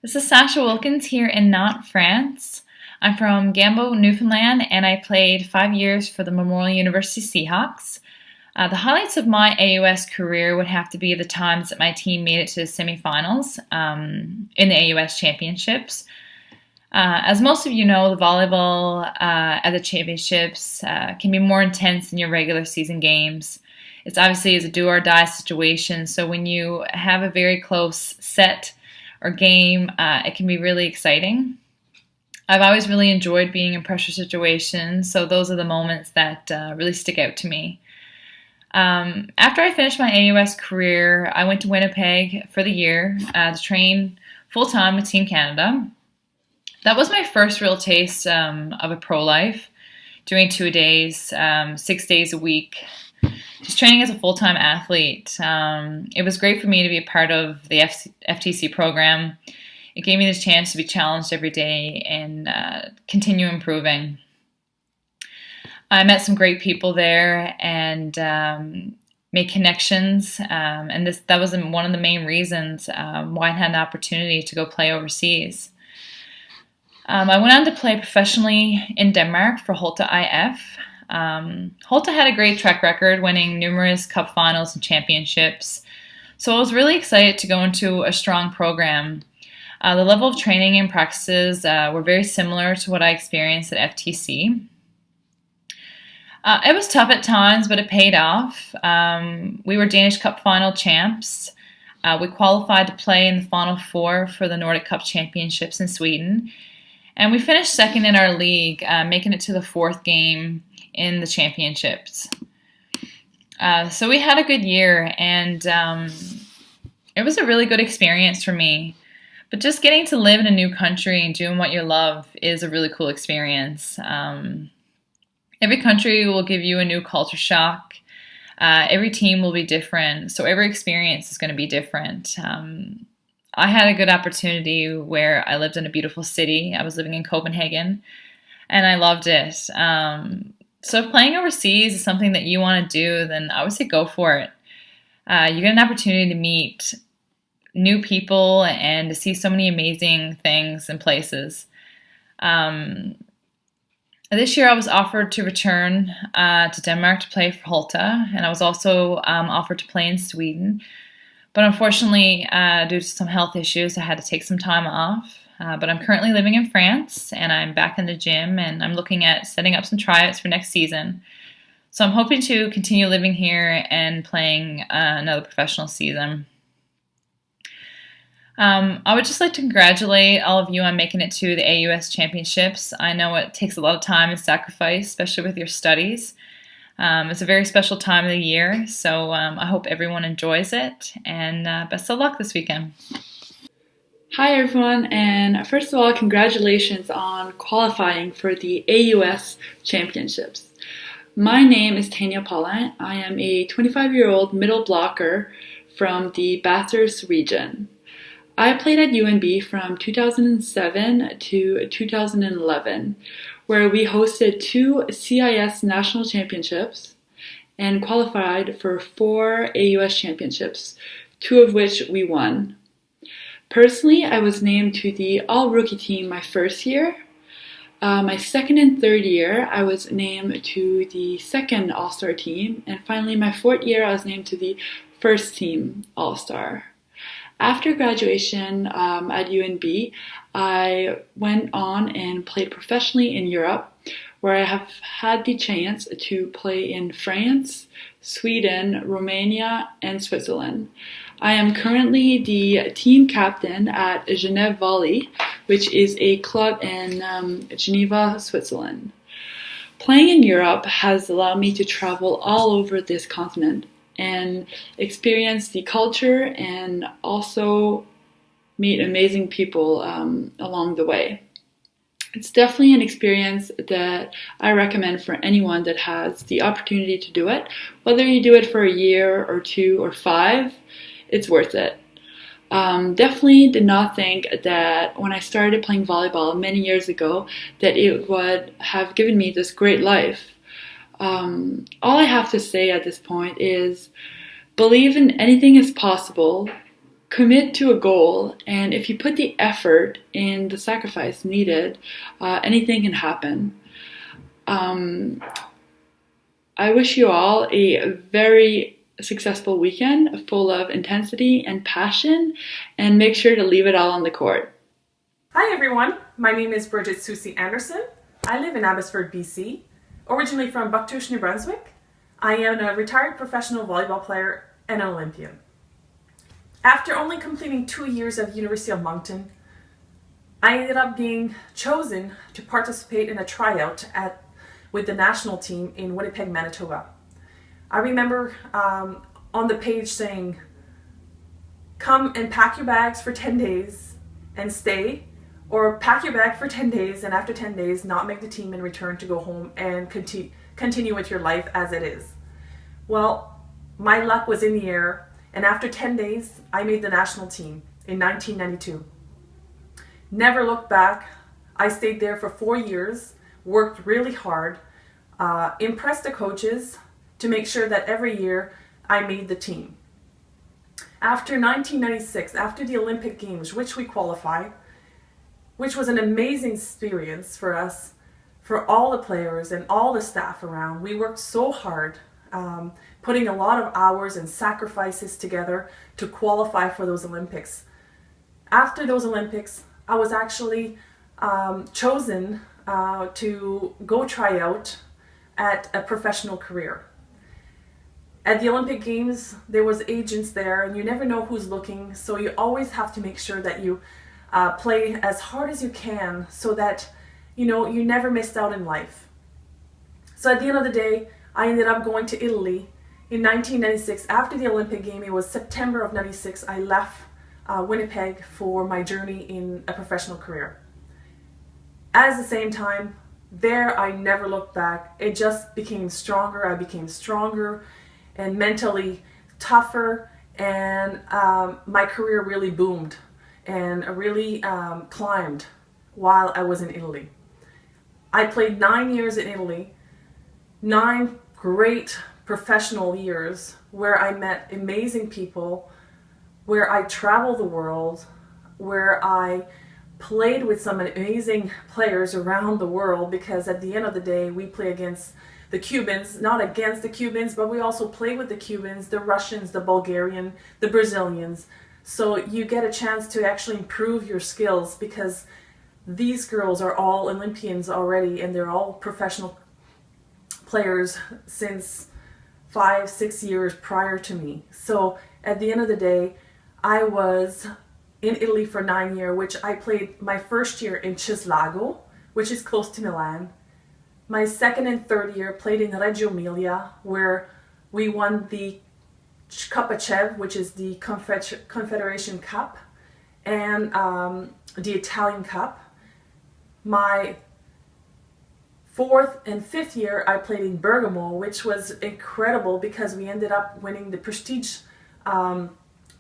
This is Sasha Wilkins here in Nantes, France. I'm from Gambo, Newfoundland, and I played 5 years for the Memorial University Seahawks. The highlights of my AUS career would have to be the times that my team made it to the semifinals in the AUS championships. As most of you know, the volleyball at the championships can be more intense than your regular season games. It's obviously a do or die situation, so when you have a very close set or game, it can be really exciting. I've always really enjoyed being in pressure situations, so those are the moments that really stick out to me. After I finished my AUS career, I went to Winnipeg for the year to train full-time with Team Canada. That was my first real taste of a pro life, doing 2 days, 6 days a week, just training as a full-time athlete. It was great for me to be a part of the FTC program. It gave me the chance to be challenged every day and continue improving. I met some great people there and made connections, and that was one of the main reasons why I had an opportunity to go play overseas. I went on to play professionally in Denmark for Holte IF. Holte had a great track record, winning numerous cup finals and championships, so I was really excited to go into a strong program. The level of training and practices were very similar to what I experienced at FTC. It was tough at times, but it paid off. We were Danish Cup final champs. We qualified to play in the Final Four for the Nordic Cup Championships in Sweden. And we finished second in our league, making it to the fourth game in the championships. So we had a good year, and it was a really good experience for me. But just getting to live in a new country and doing what you love is a really cool experience. Every country will give you a new culture shock. Every team will be different, so every experience is going to be different. I had a good opportunity where I lived in a beautiful city. I was living in Copenhagen, and I loved it. So if playing overseas is something that you want to do, then I would say go for it. You get an opportunity to meet new people and to see so many amazing things and places. This year I was offered to return to Denmark to play for Holte, and I was also offered to play in Sweden. But unfortunately, due to some health issues, I had to take some time off. But I'm currently living in France, and I'm back in the gym, and I'm looking at setting up some tryouts for next season. So I'm hoping to continue living here and playing another professional season. I would just like to congratulate all of you on making it to the AUS championships. I know it takes a lot of time and sacrifice, especially with your studies. It's a very special time of the year, so I hope everyone enjoys it, and best of luck this weekend. Hi everyone, and first of all, congratulations on qualifying for the AUS championships. My name is Tanya Paulin. I am a 25-year-old middle blocker from the Bathurst region. I played at UNB from 2007 to 2011, where we hosted 2 CIS national championships and qualified for 4 AUS championships, 2 of which we won. Personally, I was named to the all-rookie team my first year. My second and third year, I was named to the second all-star team, and finally my fourth year, I was named to the first team all-star. After graduation at UNB, I went on and played professionally in Europe, where I have had the chance to play in France, Sweden, Romania, and Switzerland. I am currently the team captain at Genève Volley, which is a club in Geneva, Switzerland. Playing in Europe has allowed me to travel all over this continent and experience the culture and also meet amazing people along the way. It's definitely an experience that I recommend for anyone that has the opportunity to do it. Whether you do it for a year or 2 or 5, it's worth it. Definitely did not think that when I started playing volleyball many years ago that it would have given me this great life. All I have to say at this point is believe in anything is possible commit to a goal, and if you put the effort in the sacrifice needed, anything can happen. I wish you all a very successful weekend full of intensity and passion, and make sure to leave it all on the court. Hi everyone, my name is Brigitte Soucy-Anderson. I live in Abbotsford, BC, originally from Bucktouche, New Brunswick. I am a retired professional volleyball player and an Olympian. After only completing 2 years at the University of Moncton, I ended up being chosen to participate in a tryout with the national team in Winnipeg, Manitoba. I remember on the page saying, come and pack your bags for 10 days and stay, or pack your bag for 10 days and after 10 days not make the team and return to go home and continue with your life as it is. Well, my luck was in the air, and after 10 days I made the national team in 1992. Never looked back. I stayed there for 4 years, worked really hard, impressed the coaches to make sure that every year I made the team. After 1996, after the Olympic Games, which we qualified, which was an amazing experience for us, for all the players and all the staff around. We worked so hard, putting a lot of hours and sacrifices together to qualify for those Olympics. After those Olympics, I was actually chosen to go try out at a professional career. At the Olympic Games, there was agents there, and you never know who's looking, so you always have to make sure that you play as hard as you can so that you never missed out in life. So at the end of the day, I ended up going to Italy in 1996. After the Olympic game, it was September of 96, I left Winnipeg for my journey in a professional career. At the same time, there I never looked back. It just became stronger. I became stronger and mentally tougher, and my career really boomed and really climbed while I was in Italy. I played 9 years in Italy, 9 great professional years where I met amazing people, where I traveled the world, where I played with some amazing players around the world, because at the end of the day we play against the Cubans, not against the Cubans, but we also play with the Cubans, the Russians, the Bulgarian, the Brazilians. So you get a chance to actually improve your skills, because these girls are all Olympians already, and they're all professional players since 5-6 years prior to me. So at the end of the day, I was in Italy for 9 years, which I played my first year in Cislago, which is close to Milan. My second and third year played in Reggio Emilia, where we won the Coppa Cev, which is the Confederation Cup, and the Italian Cup. My fourth and fifth year I played in Bergamo, which was incredible because we ended up winning the prestige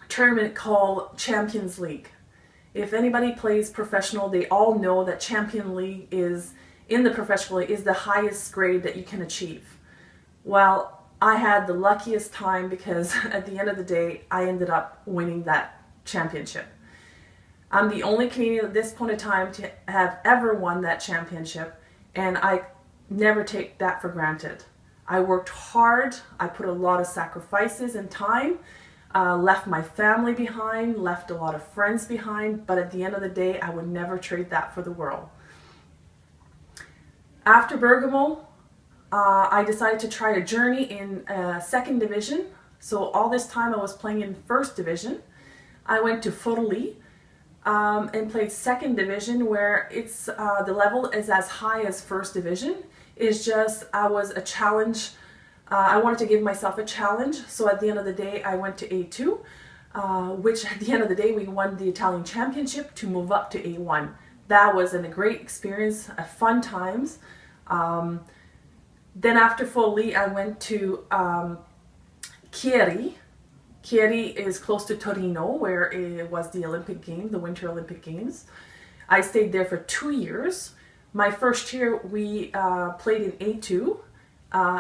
tournament called Champions League. If anybody plays professional, they all know that Champion League is, in the professional league, is the highest grade that you can achieve. Well, I had the luckiest time, because at the end of the day, I ended up winning that championship. I'm the only Canadian at this point in time to have ever won that championship, and I never take that for granted. I worked hard, I put a lot of sacrifices and time, left my family behind, left a lot of friends behind, but at the end of the day, I would never trade that for the world. After Bergamo, I decided to try a journey in second division. So all this time I was playing in first division. I went to Forlì and played second division, where it's the level is as high as first division. It's just I was a challenge. I wanted to give myself a challenge. So at the end of the day, I went to A2, which at the end of the day we won the Italian Championship to move up to A1. That was a great experience, fun times. Then after Forlì, I went to Chieri. Chieri is close to Torino, where it was the Olympic Games, the Winter Olympic Games. I stayed there for 2 years. My first year, we played in A2,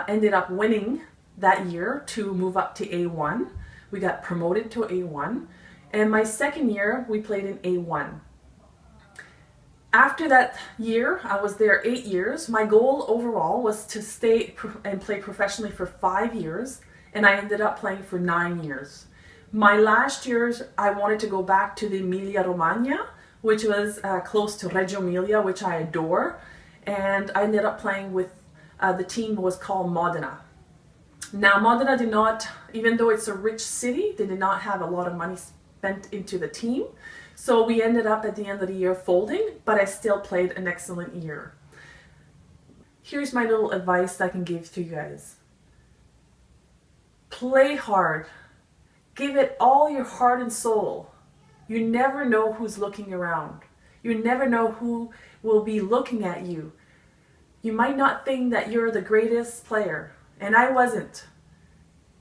ended up winning that year to move up to A1. We got promoted to A1, And my second year, we played in A1. After that year, I was there 8 years. My goal overall was to stay and play professionally for 5 years, and I ended up playing for 9 years. My last years, I wanted to go back to the Emilia-Romagna, which was close to Reggio Emilia, which I adore, and I ended up playing with the team was called Modena. Now, Modena did not, even though it's a rich city, they did not have a lot of money spent into the team. So we ended up at the end of the year folding, but I still played an excellent year. Here's my little advice that I can give to you guys. Play hard. Give it all your heart and soul. You never know who's looking around. You never know who will be looking at you. You might not think that you're the greatest player, and I wasn't.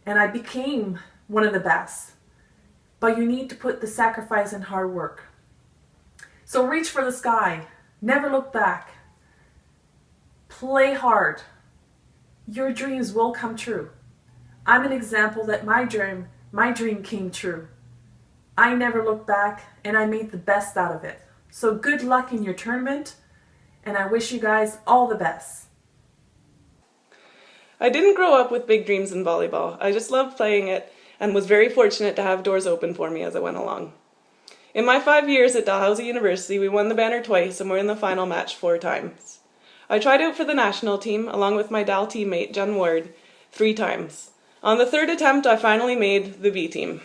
And I became one of the best. But you need to put the sacrifice and hard work. So reach for the sky. Never look back. Play hard. Your dreams will come true. I'm an example that my dream came true. I never looked back and I made the best out of it. So good luck in your tournament, and I wish you guys all the best. I didn't grow up with big dreams in volleyball. I just loved playing it and was very fortunate to have doors open for me as I went along. In my 5 years at Dalhousie University, we won the banner twice and were in the final match 4 times. I tried out for the national team along with my Dal teammate Jen Ward 3 times. On the 3rd attempt, I finally made the B team.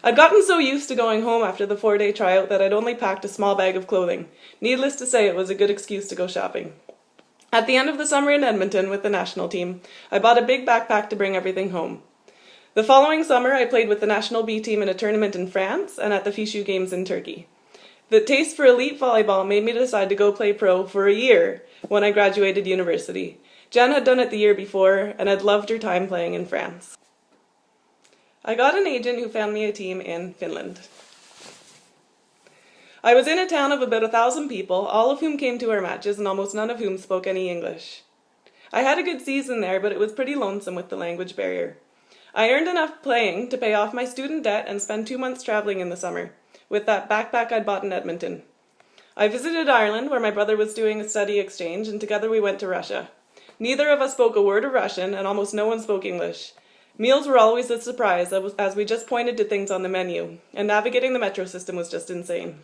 I'd gotten so used to going home after the 4-day tryout that I'd only packed a small bag of clothing. Needless to say, it was a good excuse to go shopping. At the end of the summer in Edmonton with the national team, I bought a big backpack to bring everything home. The following summer, I played with the national B team in a tournament in France and at the Fishu Games in Turkey. The taste for elite volleyball made me decide to go play pro for a year when I graduated university. Jen had done it the year before and had loved her time playing in France. I got an agent who found me a team in Finland. I was in a town of about 1,000 people, all of whom came to our matches and almost none of whom spoke any English. I had a good season there, but it was pretty lonesome with the language barrier. I earned enough playing to pay off my student debt and spend 2 months traveling in the summer, with that backpack I'd bought in Edmonton. I visited Ireland, where my brother was doing a study exchange, and together we went to Russia. Neither of us spoke a word of Russian, and almost no one spoke English. Meals were always a surprise, as we just pointed to things on the menu, and navigating the metro system was just insane.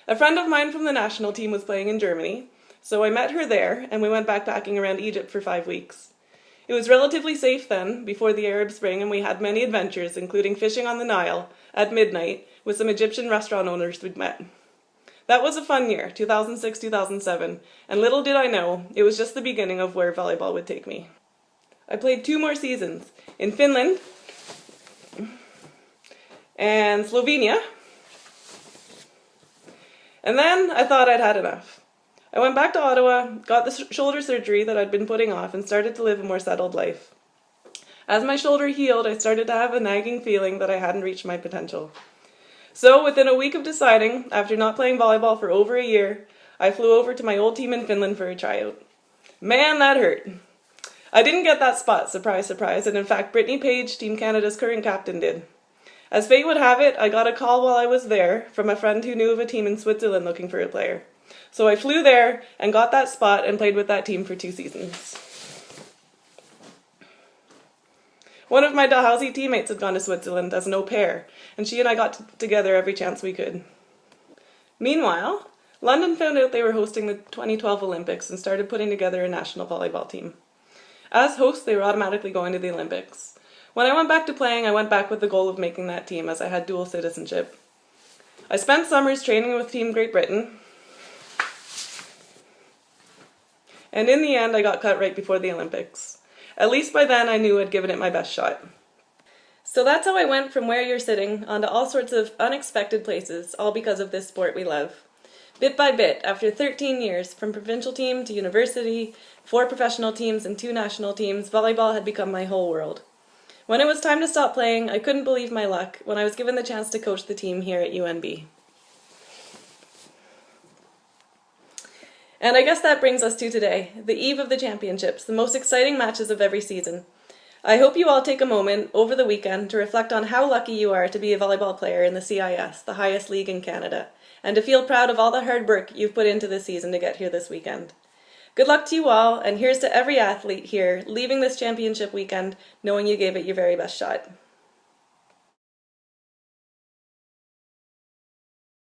A friend of mine from the national team was playing in Germany, so I met her there, and we went backpacking around Egypt for 5 weeks. It was relatively safe then, before the Arab Spring, and we had many adventures, including fishing on the Nile at midnight with some Egyptian restaurant owners we'd met. That was a fun year, 2006-2007, and little did I know, it was just the beginning of where volleyball would take me. I played 2 more seasons, in Finland and Slovenia, and then I thought I'd had enough. I went back to Ottawa, got the shoulder surgery that I'd been putting off, and started to live a more settled life. As my shoulder healed, I started to have a nagging feeling that I hadn't reached my potential. So, within a week of deciding, after not playing volleyball for over a year, I flew over to my old team in Finland for a tryout. Man, that hurt. I didn't get that spot, surprise, surprise, and in fact, Brittany Page, Team Canada's current captain, did. As fate would have it, I got a call while I was there from a friend who knew of a team in Switzerland looking for a player. So I flew there and got that spot and played with that team for 2 seasons. One of my Dalhousie teammates had gone to Switzerland as an au pair, and she and I got together every chance we could. Meanwhile, London found out they were hosting the 2012 Olympics and started putting together a national volleyball team. As hosts, they were automatically going to the Olympics. When I went back to playing, I went back with the goal of making that team, as I had dual citizenship. I spent summers training with Team Great Britain, and in the end, I got cut right before the Olympics. At least by then, I knew I'd given it my best shot. So that's how I went from where you're sitting onto all sorts of unexpected places, all because of this sport we love. Bit by bit, after 13 years, from provincial team to university, 4 professional teams and 2 national teams, volleyball had become my whole world. When it was time to stop playing, I couldn't believe my luck when I was given the chance to coach the team here at UNB. And I guess that brings us to today, the eve of the championships, the most exciting matches of every season. I hope you all take a moment over the weekend to reflect on how lucky you are to be a volleyball player in the CIS, the highest league in Canada, and to feel proud of all the hard work you've put into the season to get here this weekend. Good luck to you all, and here's to every athlete here leaving this championship weekend knowing you gave it your very best shot.